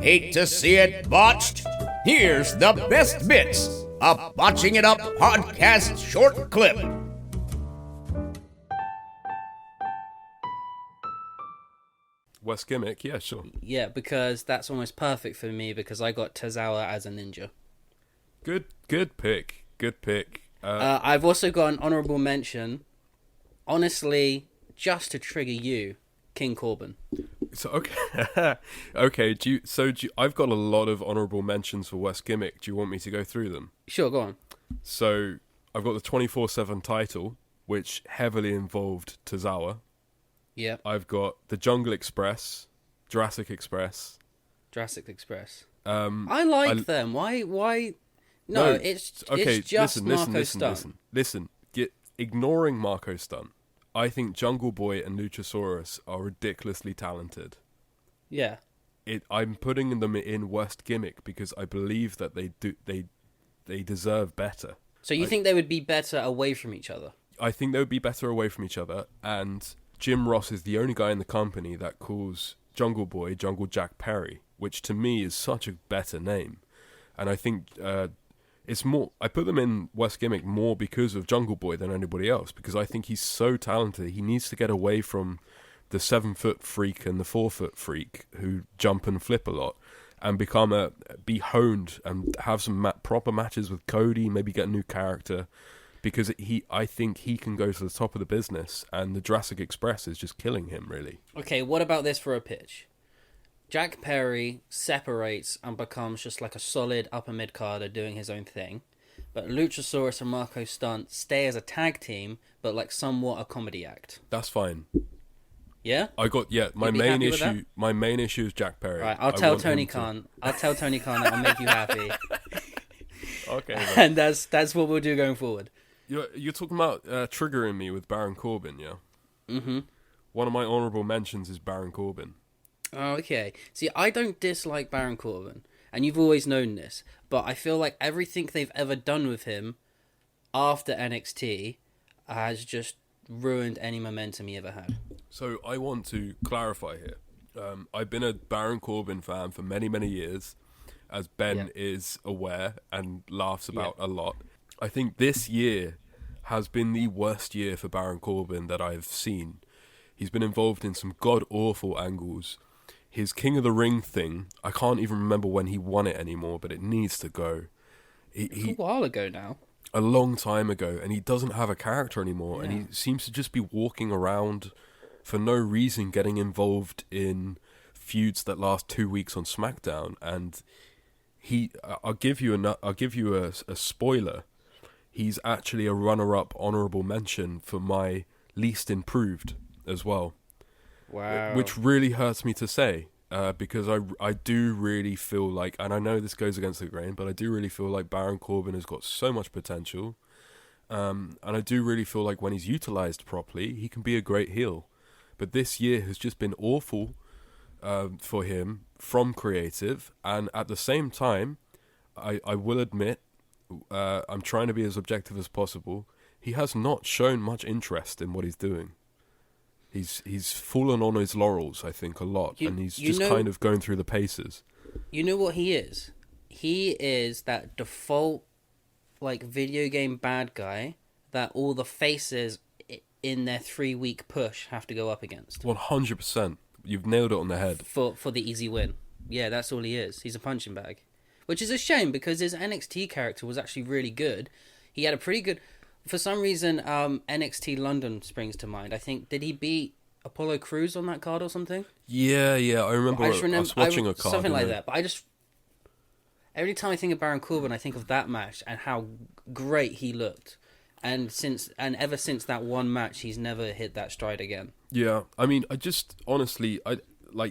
Hate to see it botched? Here's the best bits, a Botching It Up podcast short clip. West Gimmick, yeah, sure. Yeah, because that's almost perfect for me because I got Tozawa as a ninja. Good pick. I've also got an honourable mention. Honestly, just to trigger you, King Corbin. So okay. I've got a lot of honourable mentions for West Gimmick. Do you want me to go through them? Sure, go on. So I've got the 24/7 title, which heavily involved Tozawa. Yeah. I've got the Jungle Express, Jurassic Express. I like them. Why? No, it's just Marco Stunt. Listen. Ignoring Marco Stunt, I think Jungle Boy and Luchasaurus are ridiculously talented. Yeah. I'm putting them in West Gimmick because I believe that they deserve better. So you think they would be better away from each other? I think they would be better away from each other, and Jim Ross is the only guy in the company that calls Jungle Boy Jungle Jack Perry, which to me is such a better name. And I think it's more. I put them in West Gimmick more because of Jungle Boy than anybody else, because I think he's so talented. He needs to get away from the 7-foot freak and the 4-foot freak who jump and flip a lot, and be honed and have some proper matches with Cody. Maybe get a new character. Because I think he can go to the top of the business, and the Jurassic Express is just killing him, really. Okay, what about this for a pitch? Jack Perry separates and becomes just like a solid upper mid-carder doing his own thing. But Luchasaurus and Marco Stunt stay as a tag team, but like somewhat a comedy act. That's fine. Yeah? My main issue is Jack Perry. Right, I'll tell Tony Khan that I'll make you happy. Okay. Man. And that's what we'll do going forward. You're talking about triggering me with Baron Corbin, yeah? Mm-hmm. One of my honourable mentions is Baron Corbin. Oh, okay. See, I don't dislike Baron Corbin, and you've always known this, but I feel like everything they've ever done with him after NXT has just ruined any momentum he ever had. So I want to clarify here. I've been a Baron Corbin fan for many, many years, as Ben is aware and laughs about a lot. I think this year has been the worst year for Baron Corbin that I've seen. He's been involved in some god-awful angles. His King of the Ring thing, I can't even remember when he won it anymore, but it needs to go. It's a while ago now. A long time ago, and he doesn't have a character anymore, and he seems to just be walking around for no reason, getting involved in feuds that last 2 weeks on SmackDown, and I'll give you a spoiler. He's actually a runner-up honourable mention for my least improved as well. Wow. Which really hurts me to say, because I do really feel like, and I know this goes against the grain, but I do really feel like Baron Corbin has got so much potential. And I do really feel like when he's utilised properly, he can be a great heel. But this year has just been awful for him from creative, and at the same time, I will admit, I'm trying to be as objective as possible. He has not shown much interest in what he's doing. He's fallen on his laurels, I think, a lot, and he's just kind of going through the paces. You know what he is? He is that default, like, video game bad guy that all the faces in their 3-week push have to go up against. 100%. You've nailed it on the head. For the easy win. Yeah, that's all he is. He's a punching bag. Which is a shame, because his NXT character was actually really good. He had a pretty good... For some reason, NXT London springs to mind. I think, did he beat Apollo Crews on that card or something? Yeah. I remember us watching a card. Something like that. But I just... Every time I think of Baron Corbin, I think of that match and how great he looked. And ever since that one match, he's never hit that stride again. Yeah, I mean, I just... Honestly, and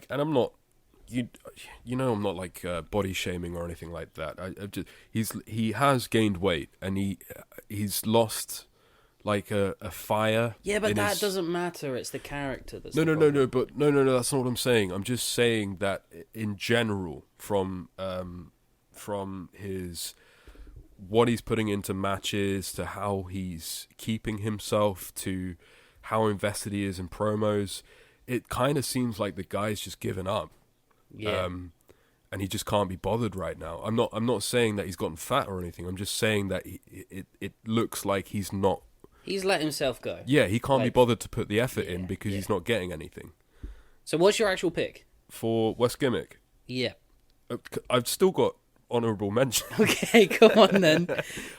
I'm not... You know, I'm not like body shaming or anything like that. He has gained weight, and he's lost like a fire. Yeah, but that doesn't matter. It's the character that's no. That's not what I'm saying. I'm just saying that in general, from his what he's putting into matches to how he's keeping himself to how invested he is in promos, it kind of seems like the guy's just given up. Yeah. and he just can't be bothered right now. I'm not saying that he's gotten fat or anything. I'm just saying that it looks like he's not. He's let himself go. Yeah, he can't be Like, bothered to put the effort in yeah, because yeah. he's not getting anything. So what's your actual pick? For West Gimmick, Yeah. I've still got honourable mention. Okay, come on then.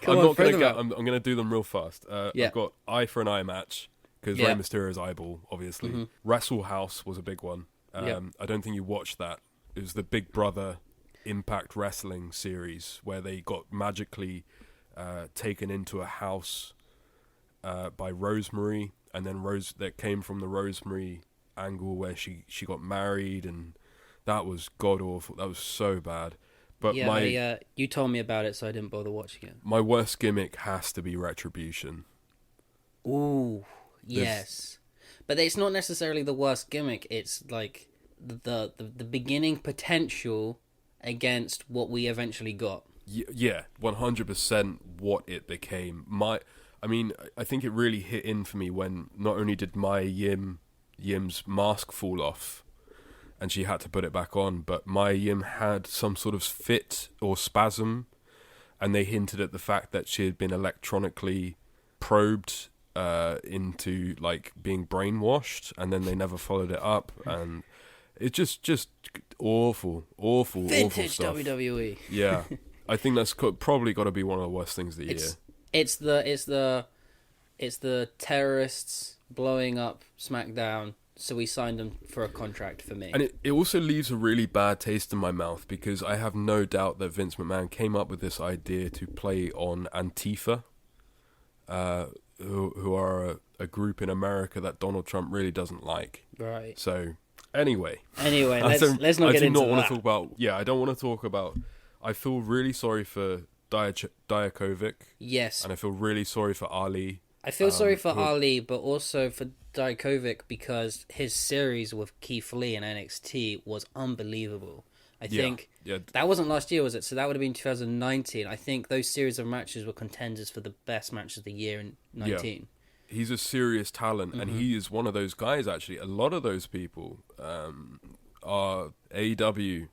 I'm not going to get. I'm going to do them real fast. Yeah. I've got eye for an eye match because Yeah. Rey Mysterio's eyeball, obviously. Wrestle House was a big one. Yeah. I don't think you watched that. It was the Big Brother Impact Wrestling series where they got magically taken into a house by Rosemary, and then that came from the Rosemary angle where she got married, and that was god awful. That was so bad. But yeah, you told me about it, so I didn't bother watching it. my worst gimmick has to be Retribution. Ooh, yes. But it's not necessarily the worst gimmick. It's like the beginning potential against what we eventually got. Yeah, 100% what it became. I think it really hit in for me when not only did Maya Yim's mask fall off and she had to put it back on, but Maya Yim had some sort of fit or spasm, and they hinted at the fact that she had been electronically probed into like being brainwashed, and then they never followed it up, and it's just awful Vintage stuff. WWE. Yeah, I think that's probably got to be one of the worst things of the year. It's the terrorists blowing up SmackDown, so we signed them for a contract for me. And it also leaves a really bad taste in my mouth because I have no doubt that Vince McMahon came up with this idea to play on Antifa, who are a group in America that Donald Trump really doesn't like. Right. So, anyway, let's not get into want that. to talk about. Yeah, I don't want to talk about. I feel really sorry for Dijakovic. Yes. And I feel really sorry for Ali. I feel sorry for Ali, but also for Dijakovic because his series with Keith Lee in NXT was unbelievable. I think that wasn't last year, was it? So that would have been 2019. I think those series of matches were contenders for the best match of the year in 19. Yeah. He's a serious talent, and he is one of those guys, actually. A lot of those people are AEW,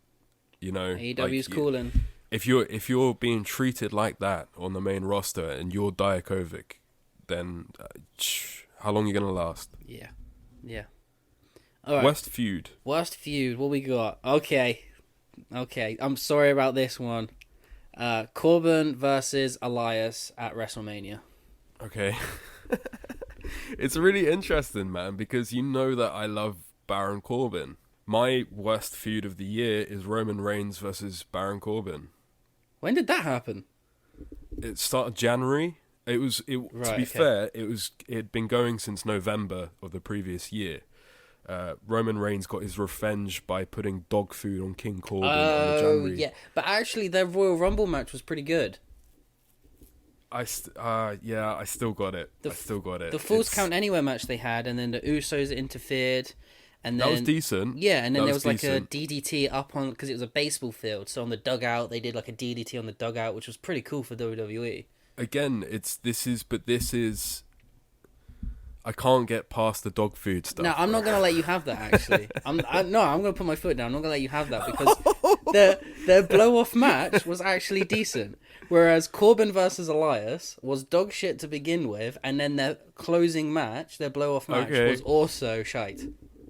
you know. AEW's calling. If you're being treated like that on the main roster and you're Dijakovic, then how long are you going to last? Yeah. All right. Worst feud. What we got? Okay. I'm sorry about this one. Corbin versus Elias at WrestleMania. Okay. It's really interesting, man, because you know that I love Baron Corbin. My worst feud of the year is Roman Reigns versus Baron Corbin. When did that happen? It started January. To be fair, it had been going since November of the previous year. Roman Reigns got his revenge by putting dog food on King Corbin on the January. Yeah, but actually their Royal Rumble match was pretty good. I still got it. The Falls Count Anywhere match they had, and then the Usos interfered, and then that was decent. Yeah, and then there was like decent. a DDT up on, because it was a baseball field, so on the dugout they did like a DDT on the dugout, which was pretty cool for WWE. Again, this is. I can't get past the dog food stuff. No, I'm not gonna let you have that. Actually, I'm gonna put my foot down. I'm not gonna let you have that because their blow off match was actually decent, whereas Corbin versus Elias was dog shit to begin with, and then their closing match, their blow off match, was also shite.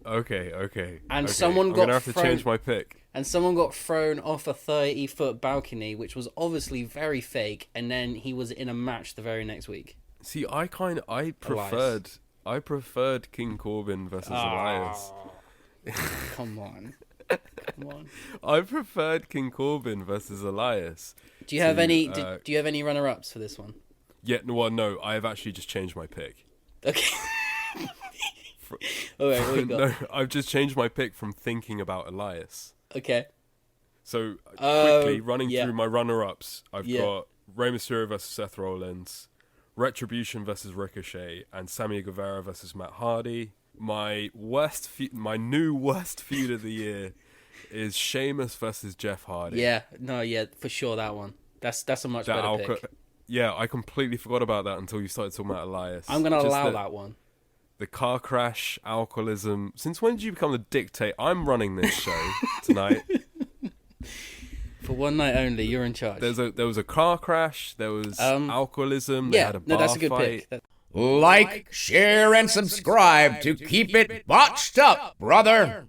Okay. And someone got I'm gonna have to change my pick. And someone got thrown off a 30-foot balcony, which was obviously very fake, and then he was in a match the very next week. See, I preferred King Corbin versus Elias. Come on. I preferred King Corbin versus Elias. Do you have any runner-ups for this one? Yeah, no, I have actually just changed my pick. Okay. All right, what you got? No, I've just changed my pick from thinking about Elias. Okay. So, quickly, running through my runner-ups, I've Yeah. got Rey Mysterio versus Seth Rollins, Retribution versus Ricochet, and Sammy Guevara versus Matt Hardy. My new worst feud of the year is Sheamus versus Jeff Hardy. Yeah, for sure that one. That's a much better pick. Yeah, I completely forgot about that until you started talking about Elias. I'm going to allow that one. The car crash, alcoholism. Since when did you become the dictator? I'm running this show tonight. For one night only, you're in charge. There was a car crash. There was alcoholism. They Yeah, had a no, bar that's a good fight. pick. Like, share, and subscribe to keep it botched up, brother.